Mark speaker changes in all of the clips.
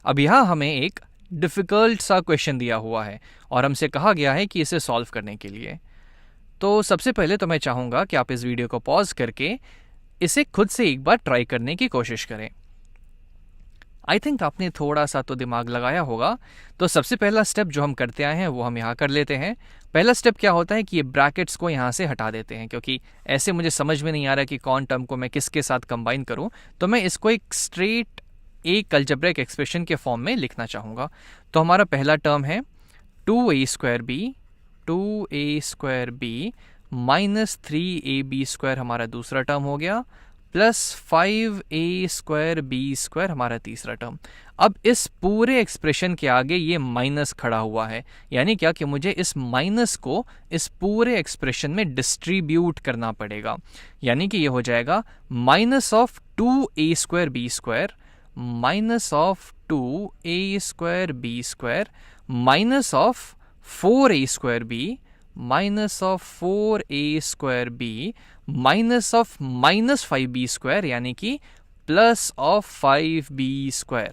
Speaker 1: अब यहाँ हमें एक डिफ़िकल्ट सा क्वेश्चन दिया हुआ है और हमसे कहा गया है कि इसे सॉल्व करने के लिए। तो सबसे पहले तो मैं चाहूँगा कि आप इस वीडियो को पॉज करके इसे खुद से एक बार ट्राई करने की कोशिश करें। आई थिंक आपने थोड़ा सा तो दिमाग लगाया होगा। तो सबसे पहला स्टेप जो हम करते आए हैं वो हम यहाँ कर लेते हैं। पहला स्टेप क्या होता है कि ये ब्रैकेट्स को यहाँ से हटा देते हैं, क्योंकि ऐसे मुझे समझ में नहीं आ रहा कि कौन टर्म को मैं किसके साथ कंबाइन करूँ। तो मैं इसको एक स्ट्रेट एक अलजेब्रिक एक्सप्रेशन के फॉर्म में लिखना चाहूँगा। तो हमारा पहला टर्म है 2a² माइनस 3ab² हमारा दूसरा टर्म हो गया, प्लस 5a² हमारा तीसरा टर्म। अब इस पूरे एक्सप्रेशन के आगे ये माइनस खड़ा हुआ है, यानी क्या कि मुझे इस माइनस को इस पूरे एक्सप्रेशन में डिस्ट्रीब्यूट करना पड़ेगा। यानी कि ये हो जाएगा minus of 2a² minus of 2a² minus of 4a² minus of 4a² minus of minus 5b² यानी कि प्लस ऑफ 5b²।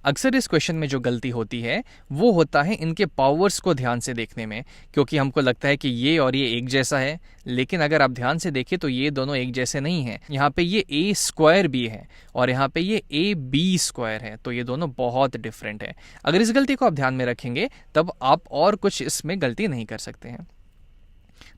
Speaker 1: अक्सर इस क्वेश्चन में जो गलती होती है वो होता है इनके पावर्स को ध्यान से देखने में, क्योंकि हमको लगता है कि ये और ये एक जैसा है, लेकिन अगर आप ध्यान से देखें तो ये दोनों एक जैसे नहीं हैं। यहाँ पे ये a² भी है और यहाँ पे ये ab² है, तो ये दोनों बहुत डिफरेंट है। अगर इस गलती को आप ध्यान में रखेंगे तब आप और कुछ इसमें गलती नहीं कर सकते हैं।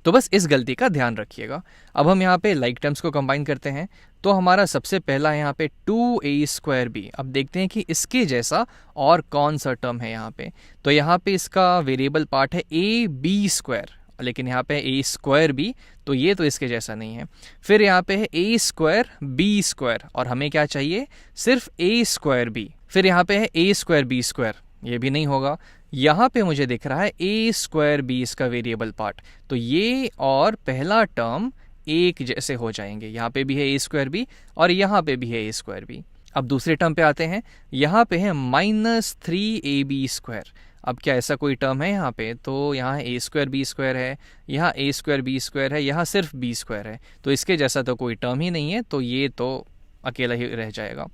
Speaker 1: तो बस इस गलती का ध्यान रखिएगा। अब हम यहाँ पे लाइक टर्म्स को कंबाइन करते हैं। तो हमारा सबसे पहला है यहाँ पे 2a²b। अब देखते हैं कि इसके जैसा और कौन सा टर्म है यहाँ पे। तो यहाँ पे इसका वेरिएबल पार्ट है ab², लेकिन यहाँ पे a²b, तो ये तो इसके जैसा नहीं है। फिर यहाँ पे है a²b², और हमें क्या चाहिए, सिर्फ a²b। फिर यहाँ पे है a²b², ये भी नहीं होगा। यहाँ पे मुझे दिख रहा है a²b इसका वेरिएबल पार्ट, तो ये और पहला टर्म एक जैसे हो जाएंगे। यहाँ पे भी है a²b और यहाँ पे भी है a²b। अब दूसरे टर्म पे आते हैं। यहाँ पे है माइनस 3ab²। अब क्या ऐसा कोई टर्म है यहाँ पे? तो यहाँ a²b² है, यहाँ a²b² है, यहाँ सिर्फ b² है, तो इसके जैसा तो कोई टर्म ही नहीं है, तो ये तो अकेला ही रह जाएगा।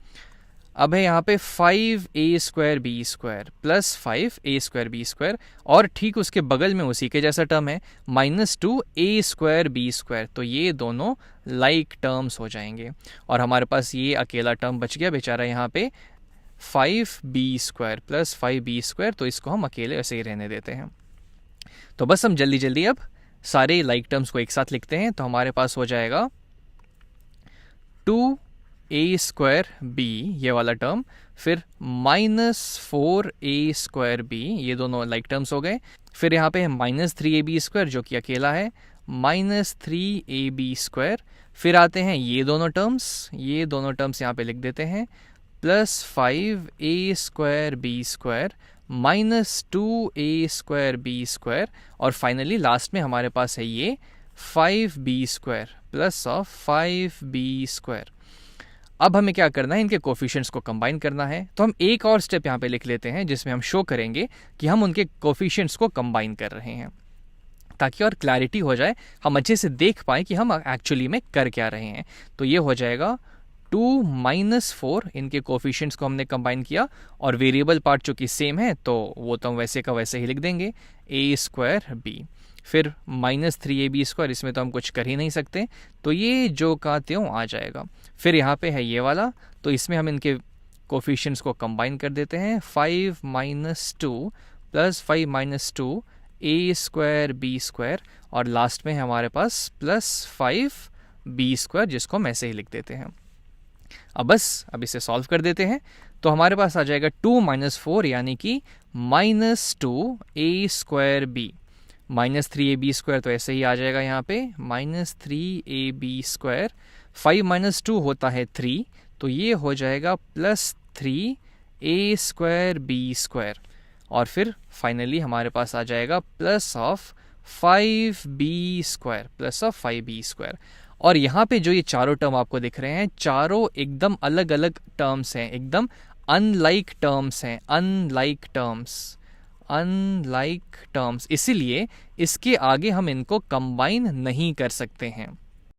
Speaker 1: अब है यहाँ पे 5a²b² प्लस 5a²b², और ठीक उसके बगल में उसी के जैसा टर्म है माइनस 2a²b², तो ये दोनों लाइक टर्म्स हो जाएंगे। और हमारे पास ये अकेला टर्म बच गया बेचारा यहाँ पे 5b² प्लस 5b², तो इसको हम अकेले ऐसे ही रहने देते हैं। तो बस हम जल्दी जल्दी अब सारे लाइक टर्म्स को एक साथ लिखते हैं। तो हमारे पास हो जाएगा 2a²b ये वाला टर्म, फिर माइनस 4a²b, ये दोनों लाइक टर्म्स हो गए। फिर यहाँ पे है माइनस 3ab² जो कि अकेला है, माइनस 3ab²। फिर आते हैं ये दोनों टर्म्स यहाँ पे लिख देते हैं, प्लस 5a²b² माइनस 2a²b², और फाइनली लास्ट में हमारे पास है ये 5b² प्लस ऑफ 5b²। अब हमें क्या करना है, इनके कोफिशिएंट्स को कंबाइन करना है। तो हम एक और स्टेप यहाँ पे लिख लेते हैं जिसमें हम शो करेंगे कि हम उनके कोफिशिएंट्स को कंबाइन कर रहे हैं, ताकि और क्लैरिटी हो जाए, हम अच्छे से देख पाएँ कि हम एक्चुअली में कर क्या रहे हैं। तो ये हो जाएगा 2 माइनस 4, इनके कोफिशिएंट्स को हमने कंबाइन किया, और वेरिएबल पार्ट चूँकि सेम है तो वो तो हम वैसे का वैसे ही लिख देंगे a²b। फिर माइनस 3ab², इसमें तो हम कुछ कर ही नहीं सकते, तो ये जो का त्यों आ जाएगा। फिर यहाँ पे है ये वाला, तो इसमें हम इनके कोफिशिएंट्स को कंबाइन कर देते हैं, 5 माइनस 2 प्लस 5 माइनस 2 a²b², और लास्ट में है हमारे पास प्लस 5b², जिसको हम ऐसे ही लिख देते हैं। अब इसे सॉल्व कर देते हैं। तो हमारे पास आ जाएगा 2 माइनस 4 यानी कि माइनस 2a²b, माइनस 3ab² तो ऐसे ही आ जाएगा यहाँ पे, माइनस 3ab²। 5 माइनस 2 होता है 3, तो ये हो जाएगा प्लस 3a²b², और फिर फाइनली हमारे पास आ जाएगा plus of 5b², plus of 5b²। और यहाँ पे जो ये चारों टर्म आपको दिख रहे हैं, चारों एकदम अलग अलग टर्म्स हैं, एकदम अनलाइक टर्म्स हैं, अनलाइक टर्म्स, इसीलिए इसके आगे हम इनको कंबाइन नहीं कर सकते हैं।